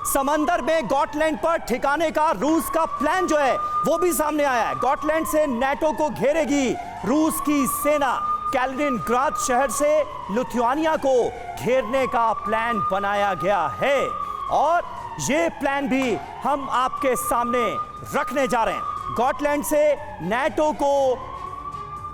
समंदर में गॉटलैंड पर ठिकाने का रूस का प्लान जो है वो भी सामने आया है। गॉटलैंड से नाटो को घेरेगी रूस की सेना। कैलिनिनग्राद शहर से लिथुआनिया को घेरने का प्लान बनाया गया है और ये प्लान भी हम आपके सामने रखने जा रहे हैं। गॉटलैंड से नाटो को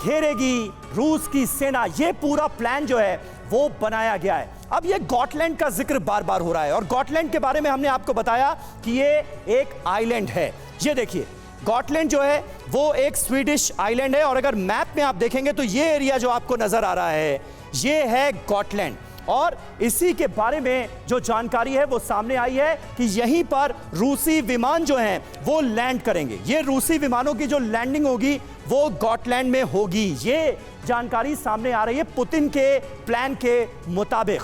घेरेगी रूस की सेना, ये पूरा प्लान जो है वो बनाया गया है। अब ये गॉटलैंड का जिक्र बार बार हो रहा है और गॉटलैंड के बारे में हमने आपको बताया कि ये एक आइलैंड है। ये देखिए गॉटलैंड जो है वो एक स्वीडिश आइलैंड है और अगर मैप में आप देखेंगे तो ये एरिया जो आपको नजर आ रहा है ये है गॉटलैंड और इसी के बारे में जो जानकारी है वो सामने आई है कि यहीं पर रूसी विमान जो हैं वो लैंड करेंगे। ये रूसी विमानों की जो लैंडिंग होगी वो गॉटलैंड में होगी। ये जानकारी सामने आ रही है पुतिन के प्लान के मुताबिक।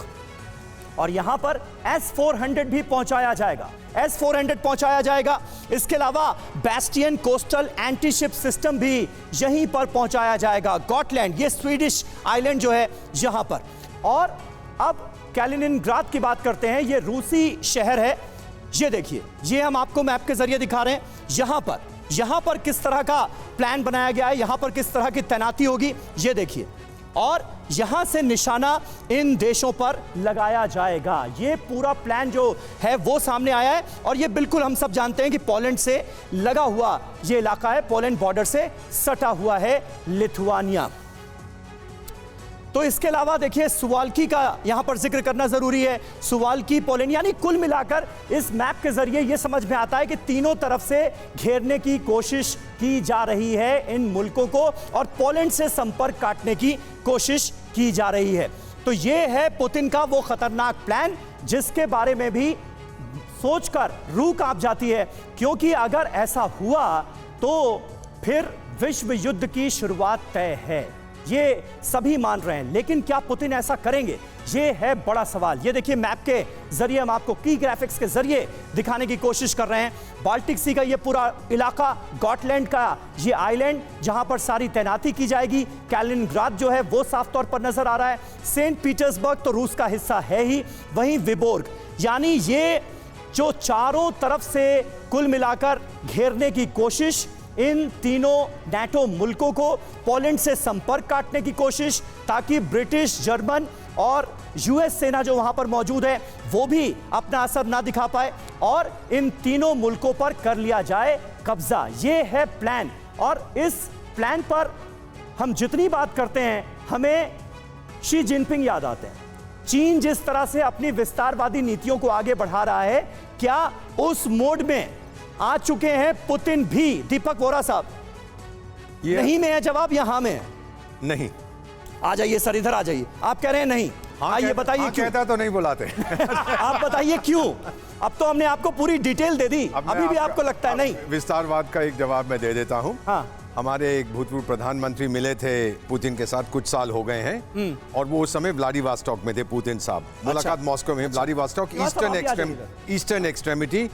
और यहां पर S-400 भी पहुंचाया जाएगा, S-400 पहुंचाया जाएगा। इसके अलावा Bastian coastal anti ship system भी यहीं पर पहुंचाया जाएगा। गॉटलैंड ये स्वीडिश आइलैंड जो है यहां पर। और अब कैलिनिनग्राद की बात करते हैं। ये रूसी शहर है। ये देखिए ये हम आपको मैप के जरिए दिखा रहे हैं। यहां पर किस तरह का प्लान बनाया गया है, यहां पर किस तरह की तैनाती होगी ये देखिए और यहां से निशाना इन देशों पर लगाया जाएगा। ये पूरा प्लान जो है वो सामने आया है और ये बिल्कुल हम सब जानते हैं कि पोलैंड से लगा हुआ ये इलाका है, पोलैंड बॉर्डर से सटा हुआ है लिथुआनिया। तो इसके अलावा देखिए सुवाल्की का यहां पर जिक्र करना जरूरी है। सुवाल्की पोलैंड, यानी कुल मिलाकर इस मैप के जरिए यह समझ में आता है कि तीनों तरफ से घेरने की कोशिश की जा रही है इन मुल्कों को और पोलैंड से संपर्क काटने की कोशिश की जा रही है। तो यह है पुतिन का वो खतरनाक प्लान जिसके बारे में भी सोचकर रूह कांप जाती है, क्योंकि अगर ऐसा हुआ तो फिर विश्व युद्ध की शुरुआत तय है। ये सभी मान रहे हैं, लेकिन क्या पुतिन ऐसा करेंगे, ये है बड़ा सवाल। ये देखिए मैप के जरिए हम आपको की ग्राफिक्स के जरिए दिखाने की कोशिश कर रहे हैं। बाल्टिक सी का ये पूरा इलाका, गॉटलैंड का ये आइलैंड जहां पर सारी तैनाती की जाएगी। कैलिनिनग्राद जो है वो साफ तौर पर नजर आ रहा है। सेंट पीटर्सबर्ग तो रूस का हिस्सा है ही, वहीं विबोर्ग, यानी ये जो चारों तरफ से कुल मिलाकर घेरने की कोशिश, इन तीनों नाटो मुल्कों को पोलैंड से संपर्क काटने की कोशिश ताकि ब्रिटिश, जर्मन और यूएस सेना जो वहां पर मौजूद है वो भी अपना असर ना दिखा पाए और इन तीनों मुल्कों पर कर लिया जाए कब्जा। ये है प्लान और इस प्लान पर हम जितनी बात करते हैं हमें शी जिनपिंग याद आते हैं। चीन जिस तरह से अपनी विस्तारवादी नीतियों को आगे बढ़ा रहा है, क्या उस मोड में आ चुके हैं पुतिन भी? दीपक वोरा साहब, नहीं में है जवाब या हाँ में है? नहीं। आ जाइए सर, इधर आ जाइए। आप कह रहे हैं नहीं, आइए बताइए क्यों? कहता तो नहीं बुलाते। आप बताइए क्यों? अब तो हमने आपको पूरी डिटेल दे दी, अभी भी आपको लगता है नहीं? विस्तारवाद का एक जवाब मैं दे देता हूं। हाँ। हमारे एक भूतपूर्व प्रधानमंत्री मिले थे पुतिन के साथ, कुछ साल हो गए हैं और वो उस समय व्लादिवोस्टॉक में थे पुतिन साहब। मुलाकात मॉस्को में, Vladivostok eastern extremity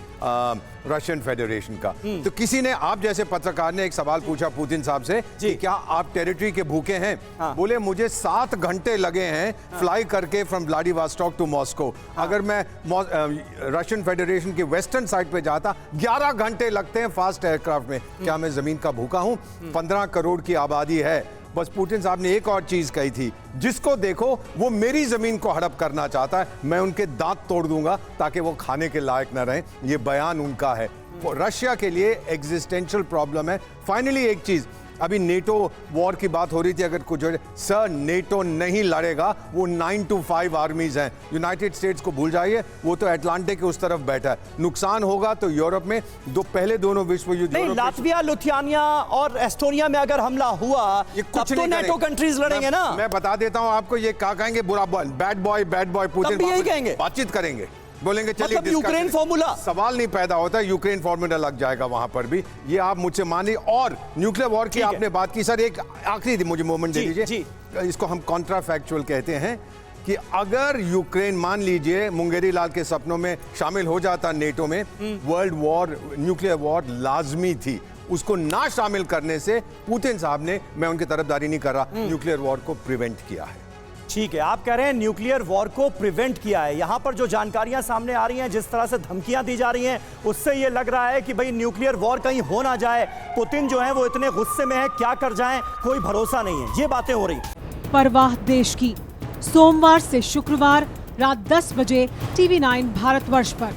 Russian federation का। तो किसी ने, आप जैसे पत्रकार ने एक सवाल पूछा पुतिन साहब से कि क्या आप टेरिटरी के भूखे हैं? हाँ। बोले मुझे 7 घंटे लगे हैं फ्लाई करके फ्रॉम व्लादिवोस्टॉक टू मॉस्को। अगर मैं रशियन फेडरेशन की वेस्टर्न साइड पे जाता 11 घंटे लगते हैं फास्ट एयरक्राफ्ट में। क्या मैं जमीन का भूखा हूं? 15 करोड़ की आबादी है। बस पुतिन साहब ने एक और चीज कही थी, जिसको देखो वो मेरी जमीन को हड़प करना चाहता है, मैं उनके दांत तोड़ दूंगा ताकि वो खाने के लायक न रहें। ये बयान उनका है। रशिया के लिए एग्जिस्टेंशियल प्रॉब्लम है। फाइनली एक चीज, अभी नेटो वॉर की बात हो रही थी, अगर कुछ सर नेटो नहीं लड़ेगा, वो 9 to 5 आर्मीज हैं। यूनाइटेड स्टेट्स को भूल जाइए, वो तो अटलांटिक के उस तरफ बैठा है। नुकसान होगा तो यूरोप में पहले दोनों विश्व युद्ध नहीं, लातविया, लिथुआनिया और एस्टोनिया में अगर हमला हुआ तब तो नेटो कंट्रीज लड़ेंगे ना। मैं बता देता हूं आपको, ये क्या कहेंगे, बुरा बैड बॉय पुतिन यही कहेंगे, बातचीत करेंगे, बोलेंगे चलिए मतलब यूक्रेन फॉर्मूला। सवाल नहीं पैदा होता, यूक्रेन फॉर्मूला लग जाएगा वहां पर भी। ये आप मुझसे मानिए। और न्यूक्लियर वॉर की आपने बात की, सर एक आखिरी मुझे मोमेंट दे दीजिए। इसको हम कॉन्ट्रा फैक्चुअल कहते हैं कि अगर यूक्रेन, मान लीजिए मुंगेरी लाल के सपनों में शामिल हो जाता नेटो में, वर्ल्ड वॉर, न्यूक्लियर वॉर लाजमी थी। उसको ना शामिल करने से पुतिन साहब ने, मैं उनकी तरफदारी नहीं कर रहा, न्यूक्लियर वॉर को प्रिवेंट किया है। ठीक है, आप कह रहे हैं न्यूक्लियर वॉर को प्रिवेंट किया है। यहां पर जो जानकारियां सामने आ रही हैं, जिस तरह से धमकियां दी जा रही हैं, उससे ये लग रहा है कि भाई न्यूक्लियर वॉर कहीं हो ना जाए। पुतिन जो है वो इतने गुस्से में है, क्या कर जाएं कोई भरोसा नहीं है। ये बातें हो रही। परवाह देश की, सोमवार से शुक्रवार रात 10 बजे TV9 भारतवर्ष पर।